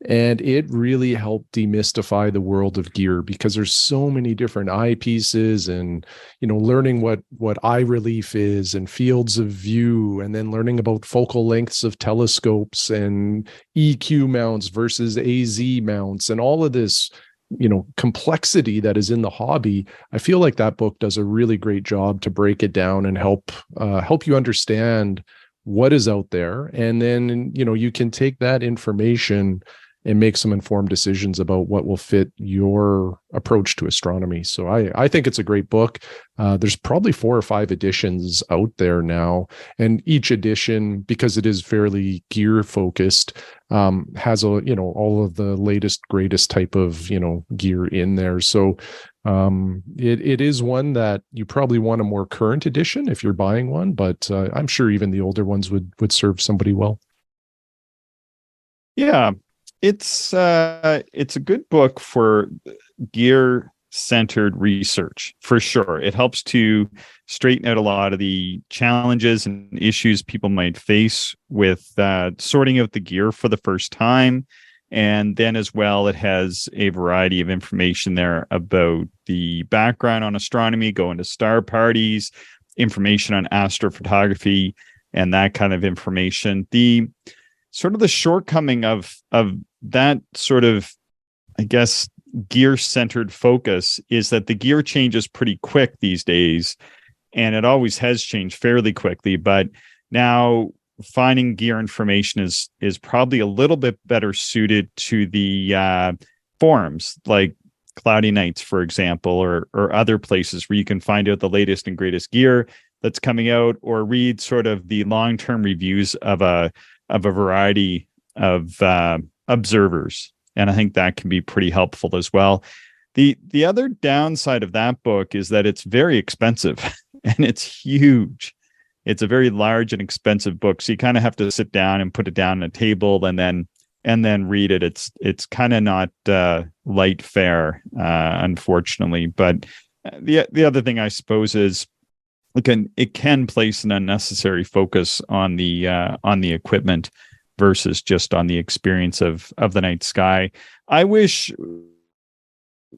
And it really helped demystify the world of gear because there's so many different eyepieces and, learning what eye relief is and fields of view, and then learning about focal lengths of telescopes and EQ mounts versus AZ mounts and all of this complexity that is in the hobby. I feel like that book does a really great job to break it down and help you understand what is out there. And then, you can take that information and make some informed decisions about what will fit your approach to astronomy. So I think it's a great book. There's probably 4 or 5 editions out there now, and each edition, because it is fairly gear focused, has all of the latest, greatest type of gear in there. So it is one that you probably want a more current edition if you're buying one, but I'm sure even the older ones would serve somebody well. Yeah. It's a good book for gear-centered research, for sure. It helps to straighten out a lot of the challenges and issues people might face with sorting out the gear for the first time. And then as well, it has a variety of information there about the background on astronomy, going to star parties, information on astrophotography, and that kind of information. The sort of the shortcoming of that sort of, I guess, gear-centered focus is that the gear changes pretty quick these days, and it always has changed fairly quickly. But now finding gear information is probably a little bit better suited to the forums like Cloudy Nights, for example, or other places where you can find out the latest and greatest gear that's coming out, or read sort of the long-term reviews of a variety of observers. And I think that can be pretty helpful as well. The other downside of that book is that it's very expensive and it's huge. It's a very large and expensive book. So you kind of have to sit down and put it down on a table and then read it. It's kind of not light fare, unfortunately. But the other thing, I suppose, is it can place an unnecessary focus on the equipment versus just on the experience of the night sky. I wish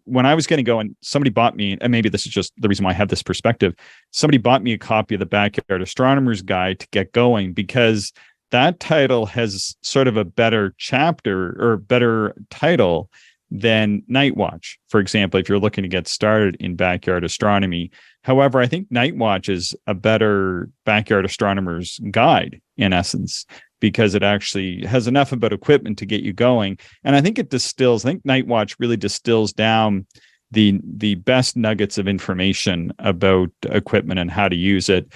when I was getting going, somebody bought me, and maybe this is just the reason why I have this perspective, somebody bought me a copy of the Backyard Astronomer's Guide to get going, because that title has sort of a better chapter or better title than Night Watch, for example, if you're looking to get started in backyard astronomy. However, I think Night Watch is a better Backyard Astronomer's Guide, in essence. because it actually has enough about equipment to get you going. And I think I think Night Watch really distills down the best nuggets of information about equipment and how to use it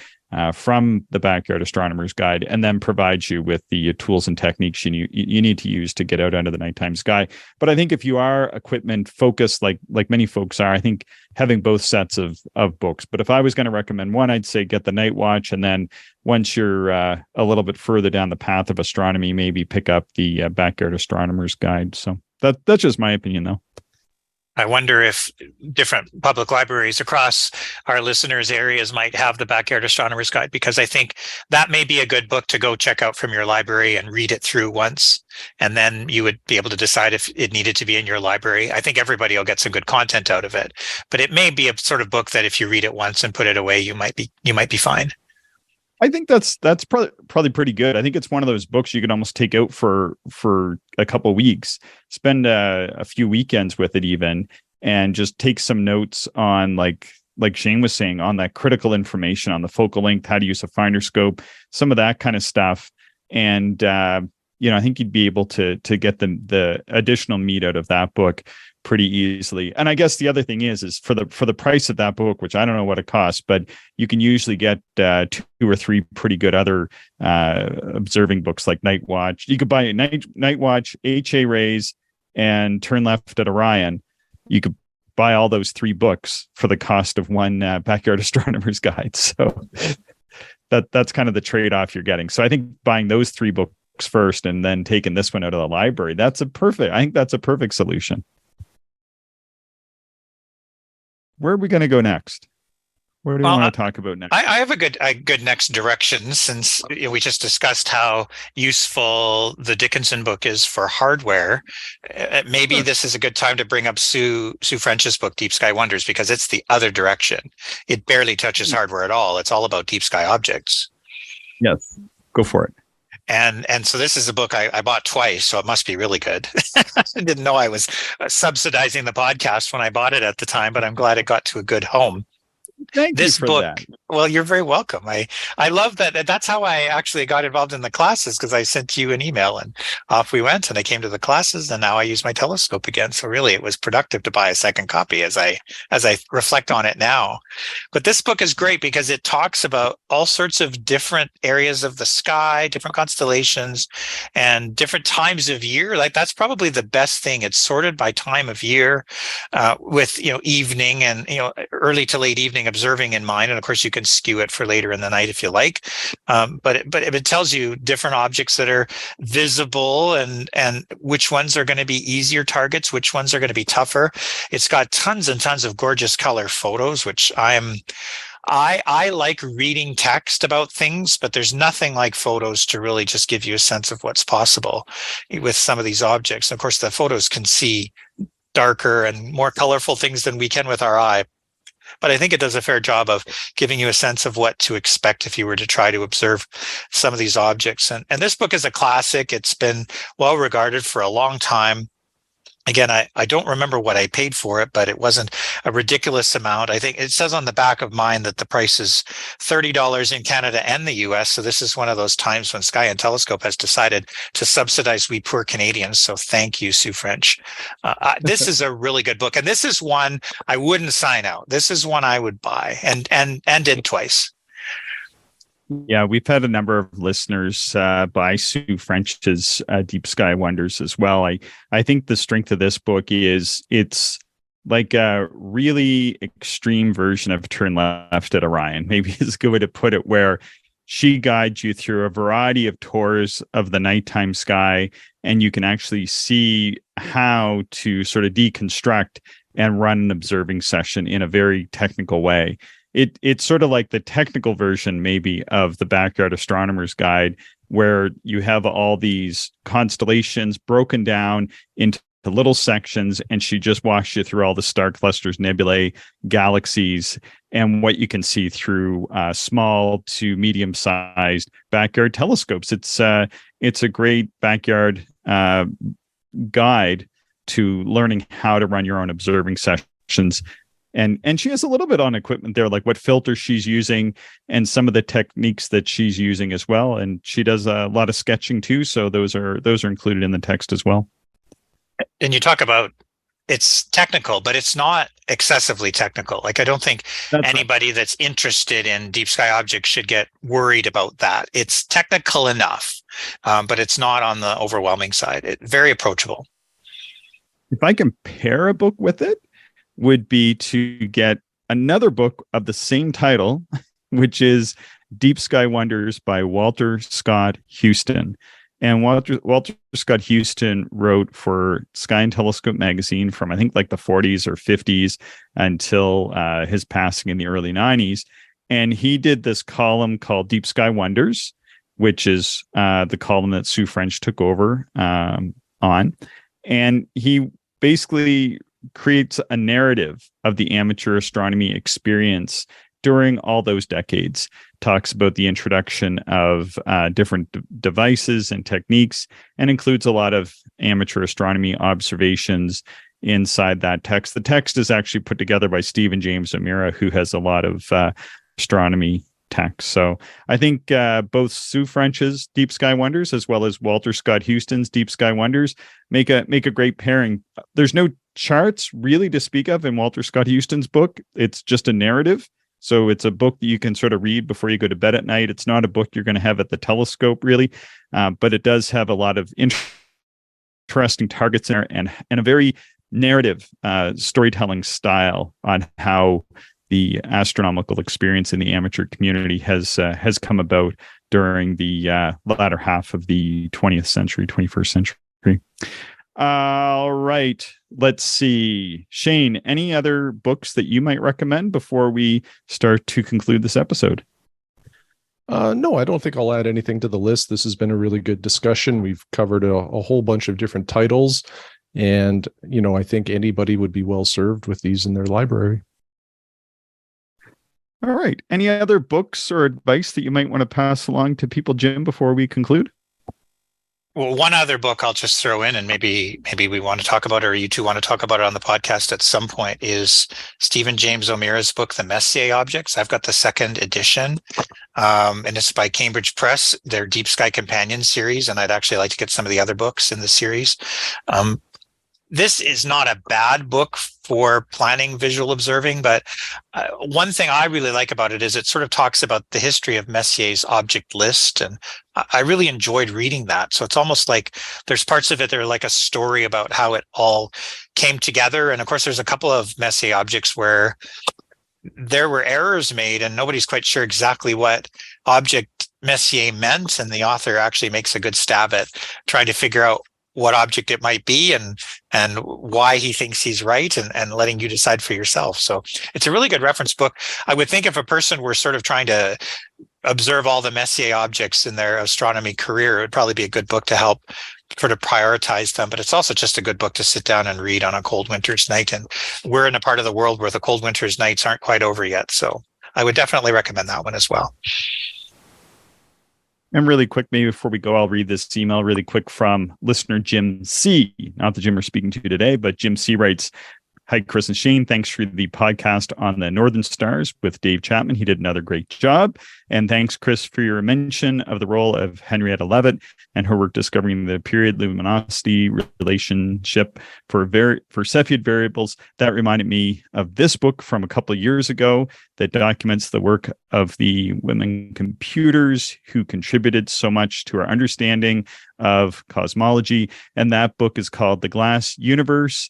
from the Backyard Astronomer's Guide, and then provides you with the tools and techniques you need to use to get out under the nighttime sky. But I think if you are equipment focused, like many folks are, I think having both sets of books. But if I was going to recommend one, I'd say get the Night Watch, and then once you're a little bit further down the path of astronomy, maybe pick up the Backyard Astronomer's Guide. So that's just my opinion, though. I wonder if different public libraries across our listeners' areas might have the Backyard Astronomer's Guide, because I think that may be a good book to go check out from your library and read it through once. And then you would be able to decide if it needed to be in your library. I think everybody will get some good content out of it, but it may be a sort of book that if you read it once and put it away, you might be fine. I think that's probably pretty good. I think it's one of those books you can almost take out for a couple of weeks, spend a few weekends with it even, and just take some notes on like Shane was saying, on that critical information on the focal length, how to use a finder scope, some of that kind of stuff. And I think you'd be able to get the additional meat out of that book pretty easily. And I guess the other thing is for the price of that book, which I don't know what it costs, but you can usually get 2 or 3 pretty good other observing books like Night Watch. You could buy Night Watch, H.A. Rays, and Turn Left at Orion. You could buy all those 3 books for the cost of one Backyard Astronomer's Guide. So that's kind of the trade-off you're getting. So I think buying those 3 books first and then taking this one out of the library, I think that's a perfect solution. Where are we going to go next? What do you want to talk about next? I have a good next direction, since we just discussed how useful the Dickinson book is for hardware. Maybe this is a good time to bring up Sue French's book, Deep Sky Wonders, because it's the other direction. It barely touches hardware at all. It's all about deep sky objects. Yes, go for it. And so this is a book I bought twice, so it must be really good. I didn't know I was subsidizing the podcast when I bought it at the time, but I'm glad it got to a good home. Thank you for that. Well, you're very welcome. I love that. That's how I actually got involved in the classes, because I sent you an email and off we went, and I came to the classes, and now I use my telescope again. So really it was productive to buy a second copy as I reflect on it now. But this book is great because it talks about all sorts of different areas of the sky, different constellations, and different times of year. Like, that's probably the best thing. It's sorted by time of year, with evening and early to late evening observing in mind. And of course you can skew it for later in the night if you like, but it tells you different objects that are visible and which ones are going to be easier targets, which ones are going to be tougher. It's got tons and tons of gorgeous color photos, which I like reading text about things, but there's nothing like photos to really just give you a sense of what's possible with some of these objects. And of course the photos can see darker and more colorful things than we can with our eye. But I think it does a fair job of giving you a sense of what to expect if you were to try to observe some of these objects. And this book is a classic. It's been well regarded for a long time. Again, I don't remember what I paid for it, but it wasn't a ridiculous amount. I think it says on the back of mine that the price is $30 in Canada and the US. So this is one of those times when Sky and Telescope has decided to subsidize we poor Canadians. So thank you, Sue French. This is a really good book. And this is one I wouldn't sign out. This is one I would buy and did twice. Yeah, we've had a number of listeners buy Sue French's Deep Sky Wonders as well. I think the strength of this book is it's like a really extreme version of Turn Left at Orion. Maybe is a good way to put it, where she guides you through a variety of tours of the nighttime sky, and you can actually see how to sort of deconstruct and run an observing session in a very technical way. It's sort of like the technical version maybe of the Backyard Astronomer's Guide, where you have all these constellations broken down into little sections, and she just walks you through all the star clusters, nebulae, galaxies, and what you can see through small to medium-sized backyard telescopes. It's a great backyard guide to learning how to run your own observing sessions. And she has a little bit on equipment there, like what filter she's using and some of the techniques that she's using as well. And she does a lot of sketching too, so those are included in the text as well. And you talk about it's technical, but it's not excessively technical. Like, I don't think anybody that's interested in deep sky objects should get worried about that. It's technical enough, but it's not on the overwhelming side. Very approachable. If I compare a book with it, would be to get another book of the same title, which is Deep Sky Wonders by Walter Scott Houston. And Walter Scott Houston wrote for Sky and Telescope magazine from, I think, like the 40s or 50s until his passing in the early 90s. And he did this column called Deep Sky Wonders, which is the column that Sue French took over on. And he basically creates a narrative of the amateur astronomy experience during all those decades, talks about the introduction of different devices and techniques, and includes a lot of amateur astronomy observations inside that text. The text is actually put together by Stephen James O'Meara, who has a lot of astronomy text. So I think both Sue French's Deep Sky Wonders as well as Walter Scott Houston's Deep Sky Wonders make a great pairing. There's no charts really to speak of in Walter Scott Houston's book. It's just a narrative. So it's a book that you can sort of read before you go to bed at night. It's not a book you're going to have at the telescope, really, but it does have a lot of interesting targets in there and a very narrative storytelling style on how the astronomical experience in the amateur community has come about during the latter half of the 20th century, 21st century. All right. Let's see. Shane, any other books that you might recommend before we start to conclude this episode? No, I don't think I'll add anything to the list. This has been a really good discussion. We've covered a whole bunch of different titles. And, I think anybody would be well served with these in their library. All right. Any other books or advice that you might want to pass along to people, Jim, before we conclude? Well, one other book I'll just throw in, and maybe we want to talk about it, or you two want to talk about it on the podcast at some point, is Stephen James O'Meara's book, The Messier Objects. I've got the second edition, and it's by Cambridge Press, their Deep Sky Companion series, and I'd actually like to get some of the other books in the series. This is not a bad book for planning visual observing, but one thing I really like about it is it sort of talks about the history of Messier's object list, and I really enjoyed reading that. So it's almost like there's parts of it that are like a story about how it all came together. And of course, there's a couple of Messier objects where there were errors made and nobody's quite sure exactly what object Messier meant, and the author actually makes a good stab at trying to figure out what object it might be and why he thinks he's right, and letting you decide for yourself. So it's a really good reference book. I would think if a person were sort of trying to observe all the Messier objects in their astronomy career, it would probably be a good book to help sort of prioritize them. But it's also just a good book to sit down and read on a cold winter's night. And we're in a part of the world where the cold winter's nights aren't quite over yet. So I would definitely recommend that one as well. And really quick, maybe before we go, I'll read this email really quick from listener Jim C. Not the Jim we're speaking to today, but Jim C. writes, "Hi, Chris and Shane. Thanks for the podcast on the Northern Stars with Dave Chapman. He did another great job. And thanks, Chris, for your mention of the role of Henrietta Leavitt and her work discovering the period luminosity relationship for Cepheid variables. That reminded me of this book from a couple of years ago that documents the work of the women computers who contributed so much to our understanding of cosmology. And that book is called The Glass Universe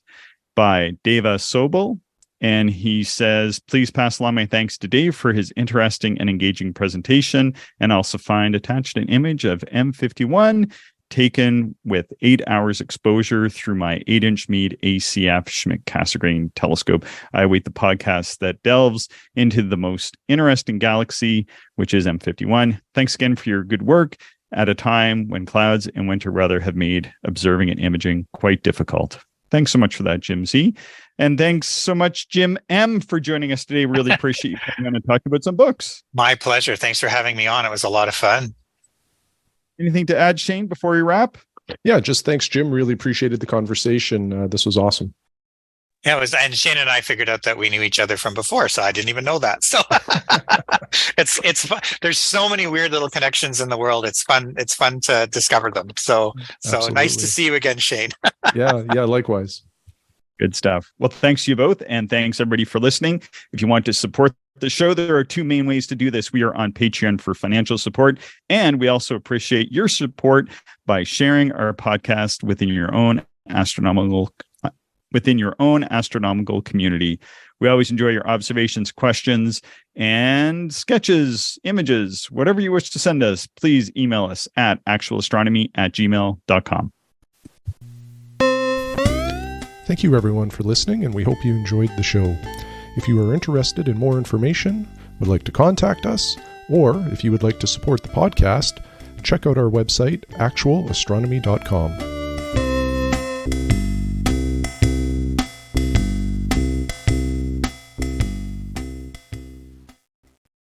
by Deva Sobel. And he says, please pass along my thanks to Dave for his interesting and engaging presentation, and also find attached an image of M51 taken with 8 hours exposure through my 8-inch Meade ACF Schmidt-Cassegrain telescope. I await the podcast that delves into the most interesting galaxy, which is M51. Thanks again for your good work at a time when clouds and winter weather have made observing and imaging quite difficult." Thanks so much for that, Jim Z. And thanks so much, Jim M, for joining us today. Really appreciate you coming on and talking about some books. My pleasure. Thanks for having me on. It was a lot of fun. Anything to add, Shane, before we wrap? Yeah, just thanks, Jim. Really appreciated the conversation. This was awesome. Yeah, it was, and Shane and I figured out that we knew each other from before, so I didn't even know that. So it's fun. There's so many weird little connections in the world. It's fun. It's fun to discover them. So Absolutely. nice to see you again, Shane. Yeah, likewise. Good stuff. Well, thanks to you both, and thanks everybody for listening. If you want to support the show, there are two main ways to do this. We are on Patreon for financial support, and we also appreciate your support by sharing our podcast within your own astronomical community. We always enjoy your observations, questions, and sketches, images, whatever you wish to send us. Please email us at actualastronomy@gmail.com. Thank you, everyone, for listening, and we hope you enjoyed the show. If you are interested in more information, would like to contact us, or if you would like to support the podcast, check out our website, actualastronomy.com.